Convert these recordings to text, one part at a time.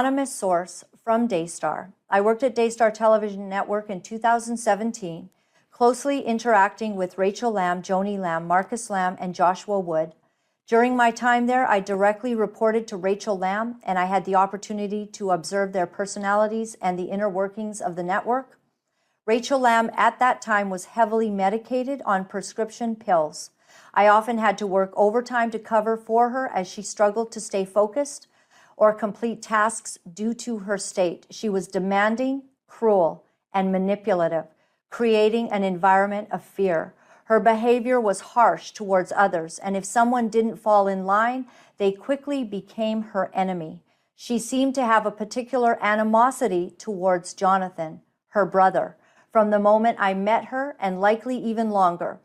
Anonymous source from Daystar. I worked at Daystar Television Network in 2017, closely interacting with Rachel Lamb, Joni Lamb, Marcus Lamb, and Joshua Wood. During my time there, I directly reported to Rachel Lamb, and I had the opportunity to observe their personalities and the inner workings of the network. Rachel Lamb at that time was heavily medicated on prescription pills. I often had to work overtime to cover for her as she struggled to stay focused or complete tasks due to her state. She was demanding, cruel, and manipulative, creating an environment of fear. Her behavior was harsh towards others, and if someone didn't fall in line, they quickly became her enemy. She seemed to have a particular animosity towards Jonathan, her brother, from the moment I met her, and likely even longer.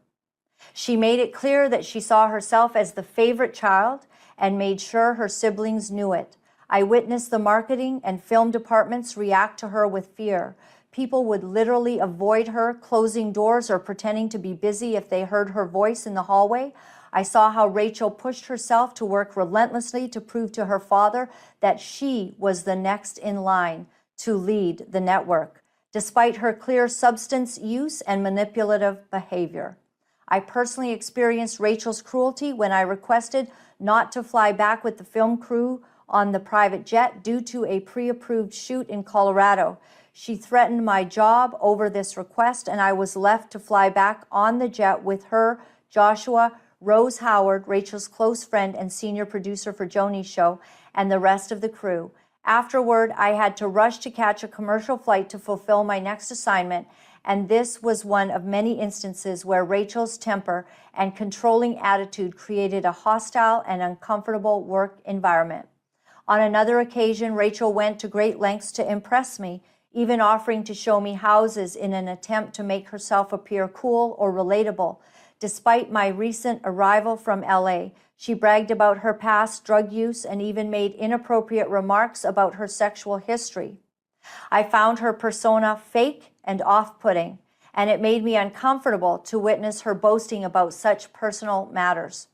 She made it clear that she saw herself as the favorite child and made sure her siblings knew it. I witnessed the marketing and film departments react to her with fear. People would literally avoid her, closing doors or pretending to be busy if they heard her voice in the hallway. I saw how Rachel pushed herself to work relentlessly to prove to her father that she was the next in line to lead the network, despite her clear substance use and manipulative behavior. I personally experienced Rachel's cruelty when I requested not to fly back with the film crew on the private jet due to a pre-approved shoot in Colorado. She threatened my job over this request, and I was left to fly back on the jet with her, Joshua, Rose Howard, Rachel's close friend and senior producer for Joni's show, and the rest of the crew. Afterward, I had to rush to catch a commercial flight to fulfill my next assignment, and this was one of many instances where Rachel's temper and controlling attitude created a hostile and uncomfortable work environment. On another occasion, Rachel went to great lengths to impress me, even offering to show me houses in an attempt to make herself appear cool or relatable. Despite my recent arrival from LA, she bragged about her past drug use and even made inappropriate remarks about her sexual history. I found her persona fake and off-putting, and it made me uncomfortable to witness her boasting about such personal matters.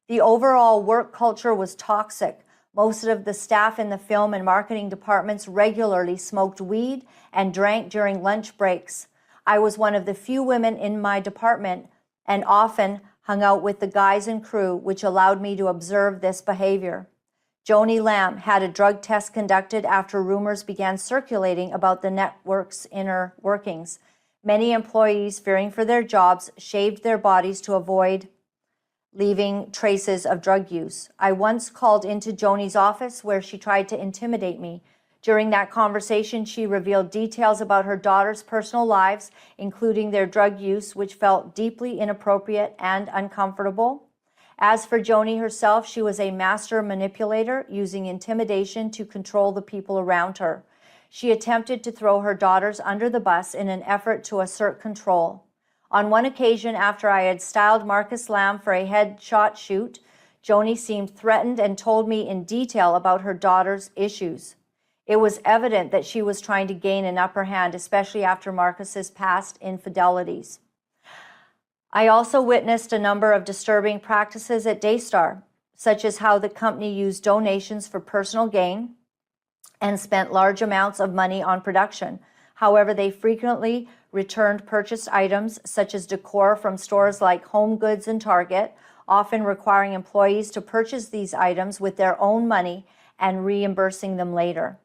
The overall work culture was toxic. Most of the staff in the film and marketing departments regularly smoked weed and drank during lunch breaks. I was one of the few women in my department and often hung out with the guys and crew, which allowed me to observe this behavior. Joni Lamb had a drug test conducted after rumors began circulating about the network's inner workings. Many employees, fearing for their jobs, shaved their bodies to avoid leaving traces of drug use. I once called into Joni's office where she tried to intimidate me. During that conversation, she revealed details about her daughter's personal lives, including their drug use, which felt deeply inappropriate and uncomfortable. As for Joni herself, she was a master manipulator, using intimidation to control the people around her. She attempted to throw her daughters under the bus in an effort to assert control. On one occasion, after I had styled Marcus Lamb for a headshot shoot, Joni seemed threatened and told me in detail about her daughter's issues. It was evident that she was trying to gain an upper hand, especially after Marcus's past infidelities. I also witnessed a number of disturbing practices at Daystar, such as how the company used donations for personal gain and spent large amounts of money on production. However, they frequently returned purchased items such as decor from stores like Home Goods and Target, often requiring employees to purchase these items with their own money and reimbursing them later.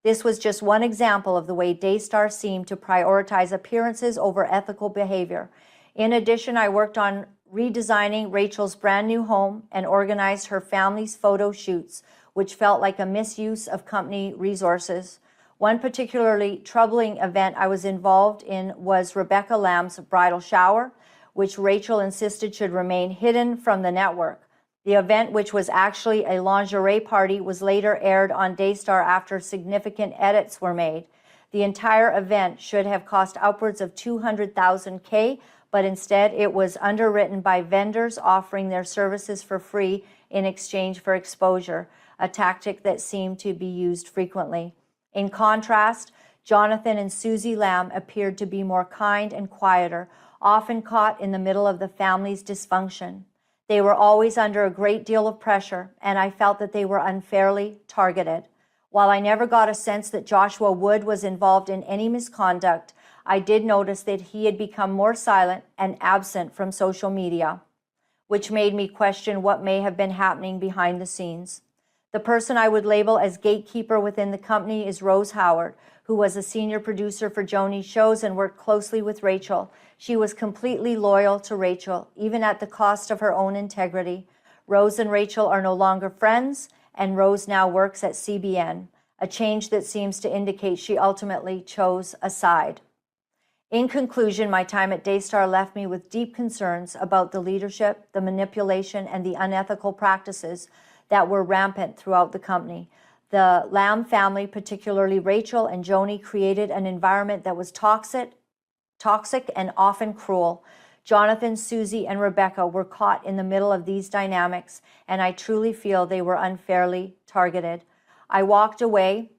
This was just one example of the way Daystar seemed to prioritize appearances over ethical behavior. In addition, I worked on redesigning Rachel's brand new home and organized her family's photo shoots, which felt like a misuse of company resources. One particularly troubling event I was involved in was Rebecca Lamb's bridal shower, which Rachel insisted should remain hidden from the network. The event, which was actually a lingerie party, was later aired on Daystar after significant edits were made. The entire event should have cost upwards of $200,000, but instead it was underwritten by vendors offering their services for free in exchange for exposure, a tactic that seemed to be used frequently. In contrast, Jonathan and Susie Lamb appeared to be more kind and quieter, often caught in the middle of the family's dysfunction. They were always under a great deal of pressure, and I felt that they were unfairly targeted. While I never got a sense that Joshua Wood was involved in any misconduct, I did notice that he had become more silent and absent from social media, which made me question what may have been happening behind the scenes. The person I would label as gatekeeper within the company is Rose Howard, who was a senior producer for Joni's shows and worked closely with Rachel. She was completely loyal to Rachel, even at the cost of her own integrity. Rose and Rachel are no longer friends, and Rose now works at CBN, a change that seems to indicate she ultimately chose a side. In conclusion, my time at Daystar left me with deep concerns about the leadership, the manipulation, and the unethical practices that were rampant throughout the company. The Lamb family, particularly Rachel and Joni, created an environment that was toxic and often cruel. Jonathan, Susie, and Rebecca were caught in the middle of these dynamics, and I truly feel they were unfairly targeted. I walked away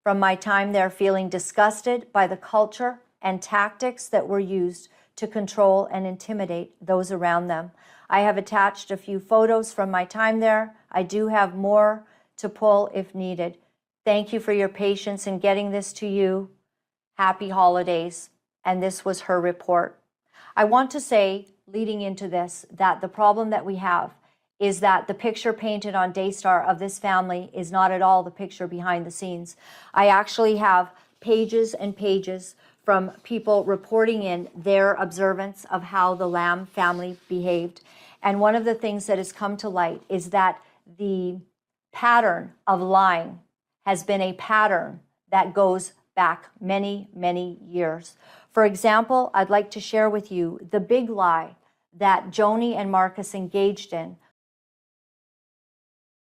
from my time there feeling disgusted by the culture and tactics that were used to control and intimidate those around them. I have attached a few photos from my time there. I do have more to pull if needed. Thank you for your patience in getting this to you. Happy holidays. And this was her report. I want to say, leading into this, that the problem that we have is that the picture painted on Daystar of this family is not at all the picture behind the scenes. I actually have pages and pages from people reporting in their observance of how the Lamb family behaved. And one of the things that has come to light is that the pattern of lying has been a pattern that goes back many, many years. For example, I'd like to share with you the big lie that Joni and Marcus engaged in